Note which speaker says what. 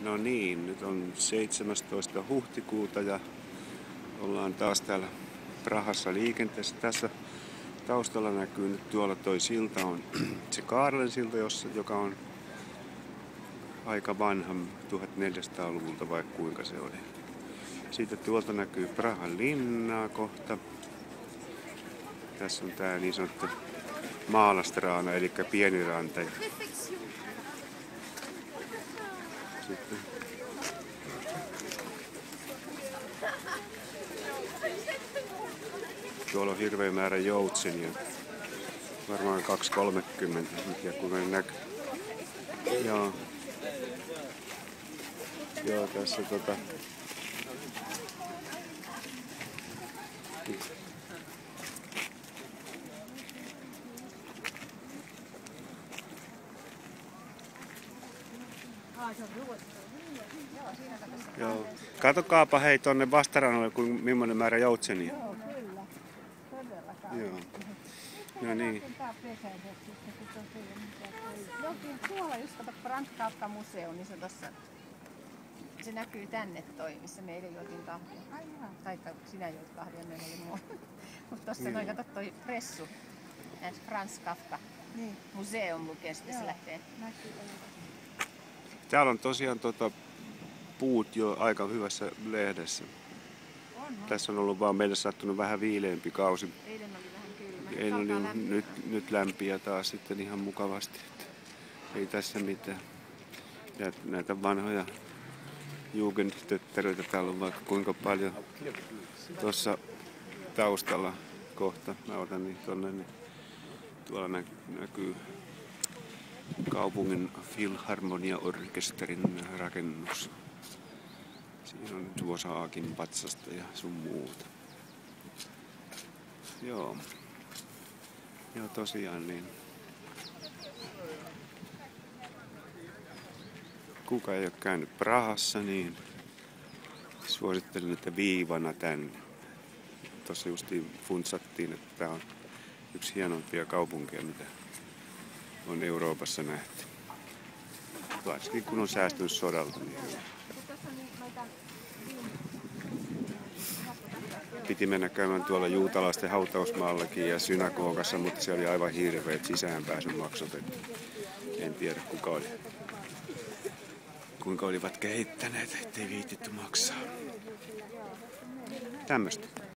Speaker 1: No niin, nyt on 17. huhtikuuta ja ollaan taas täällä Prahassa liikenteessä. Tässä taustalla näkyy nyt tuolla toi silta on se Kaarlen silta, joka on aika vanha, 1400-luvulta vai kuinka se oli. Sitten tuolta näkyy Prahan linnaa kohta. Tässä on tää niin sanottu Maalastraana, eli pieni ranta. Sitten tuolla on hirveä määrä joutsenia. Varmaan 230, mikä kuinka ne näkyy. Joo, tässä Joo. Katokaapa hei tonne vastarannalle, kun millainen määrä joutsenia.
Speaker 2: Joo, kyllä. Todellakaan.
Speaker 1: Joo. No niin.
Speaker 2: Jokin tuolla just kato Franz Kafka museo, niin se tossa. Se näkyy tänne toi, missä me eilen juotiin kahvia. Taikka sinä joit kahvia, meillä oli muu. Mutta tossa noin kato toi pressu. Franz Kafka. Niin. Museum lukee, sitten se lähtee.
Speaker 1: Täällä on tosiaan puut jo aika hyvässä lehdessä. Tässä on ollut vaan meille sattunut vähän viileämpi kausi.
Speaker 2: Eilen oli vähän kylmä.
Speaker 1: Eilen oli nyt lämpiä taas sitten ihan mukavasti. Ei tässä mitään. Ja näitä vanhoja jugendtötteröitä täällä on vaikka kuinka paljon. Tuossa taustalla kohta, mä otan niin tonne, niin tuolla näkyy kaupungin Filharmonia-orkesterin rakennus. Siinä on Dvořákin patsasta ja sun muuta. Joo tosiaan niin. Kuka ei ole käynyt Prahassa, niin suosittelen, että viivana tänne. Tuossa justiin funtsattiin, että tää on yksi hienompia kaupunkeja, mitä on Euroopassa nähty. Varsinkin kun on säästynyt sodalta. Niin piti mennä käymään tuolla juutalaisten hautausmaallakin ja synagogassa, mutta se oli aivan hirveet sisäänpääsyn maksut. En tiedä kuinka olivat kehittäneet, ettei viititty maksaa. Tämmöstä.